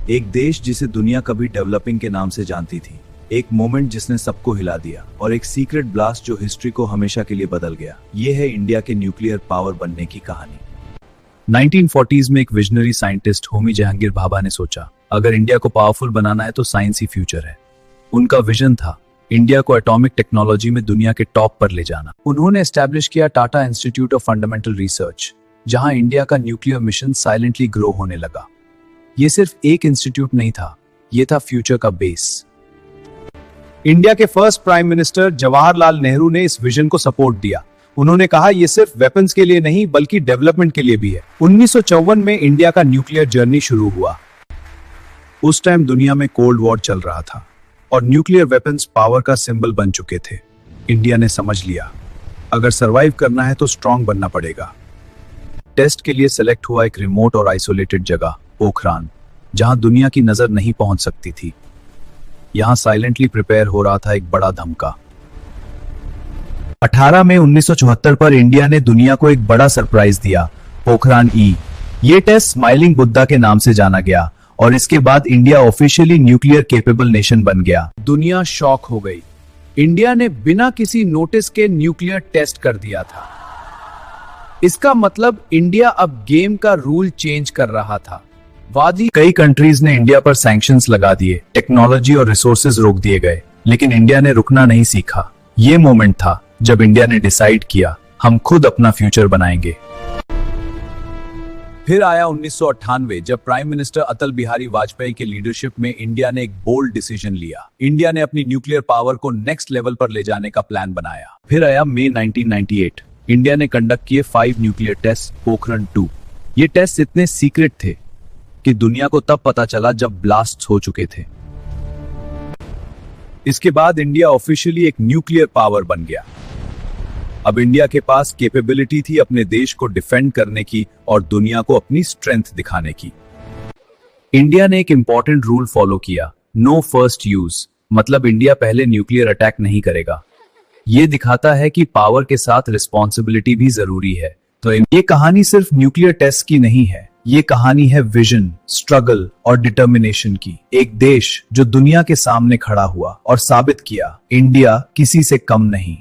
एक देश जिसे दुनिया कभी डेवलपिंग के नाम से जानती थी, एक मोमेंट जिसने सबको हिला दिया, और एक सीक्रेट ब्लास्ट जो हिस्ट्री को हमेशा के लिए बदल गया। ये है इंडिया के न्यूक्लियर पावर बनने की कहानी। 1940s में एक विजनरी साइंटिस्ट होमी जहांगीर भाभा ने सोचा, अगर इंडिया को पावरफुल बनाना है तो साइंस ही फ्यूचर है। उनका विजन था इंडिया को एटॉमिक टेक्नोलॉजी में दुनिया के टॉप पर ले जाना। उन्होंने एस्टैब्लिश किया Tata institute of fundamental research, जहां इंडिया का न्यूक्लियर मिशन साइलेंटली ग्रो होने लगा। ये सिर्फ एक इंस्टीट्यूट नहीं था, ये था फ्यूचर का बेस। इंडिया के first prime minister Jawaharlal Nehru ने इस विजन को सपोर्ट दिया। उन्होंने कहा, यह सिर्फ वेपन्स के लिए नहीं बल्कि डेवलपमेंट के लिए भी है। 1954 में इंडिया का न्यूक्लियर जर्नी शुरू हुआ। उस टाइम दुनिया में कोल्ड वॉर चल रहा था और न्यूक्लियर वेपन्स पावर का सिंबल बन चुके थे। इंडिया ने समझ लिया, अगर सरवाइव करना है तो स्ट्रांग बनना पड़ेगा। टेस्ट के लिए सेलेक्ट हुआ एक रिमोट और आइसोलेटेड जगह, पोखरान, जहां दुनिया की नजर नहीं पहुंच सकती थी। यहां साइलेंटली प्रिपेयर हो रहा था एक बड़ा धमका। 18 मई 1974 पर इंडिया ने दुनिया को एक बड़ा सरप्राइज दिया, पोखरान ई। ये टेस्ट स्माइलिंग बुद्धा के नाम से जाना गया और इसके बाद India officially nuclear capable nation बन गया। दुनिया शॉक हो गई। इंडिया ने बिना किसी नोटिस के न्यूक्लियर टेस्ट कर दिया था। इसका मतलब इंडिया अब गेम का रूल चेंज कर रहा था। कई कंट्रीज ने इंडिया पर सैंक्शंस लगा दिए, टेक्नोलॉजी और रिसोर्सेज रोक दिए गए, लेकिन इंडिया ने रुकना नहीं सीखा। ये मोमेंट था जब इंडिया ने डिसाइड किया, हम खुद अपना फ्यूचर बनाएंगे। फिर आया 1998, जब प्राइम मिनिस्टर अटल बिहारी वाजपेयी के लीडरशिप में इंडिया ने एक बोल्ड डिसीजन लिया। इंडिया ने अपनी न्यूक्लियर पावर को नेक्स्ट लेवल पर ले जाने का प्लान बनाया। फिर आया मई 1998, इंडिया ने कंडक्ट किए 5 न्यूक्लियर टेस्ट, पोखरण 2। ये टेस्ट इतने सीक्रेट थे कि दुनिया को तब पता चला जब ब्लास्ट हो चुके थे। इसके बाद इंडिया ऑफिशियली एक न्यूक्लियर पावर बन गया। अब इंडिया के पास कैपेबिलिटी थी अपने देश को डिफेंड करने की और दुनिया को अपनी स्ट्रेंथ दिखाने की। इंडिया ने एक इंपॉर्टेंट रूल फॉलो किया, नो फर्स्ट यूज, मतलब इंडिया पहले न्यूक्लियर अटैक नहीं करेगा। यह दिखाता है कि पावर के साथ रिस्पॉन्सिबिलिटी भी जरूरी है। तो ये कहानी सिर्फ न्यूक्लियर टेस्ट की नहीं है, ये कहानी है विजन, स्ट्रगल और डिटर्मिनेशन की। एक देश जो दुनिया के सामने खड़ा हुआ और साबित किया, इंडिया किसी से कम नहीं।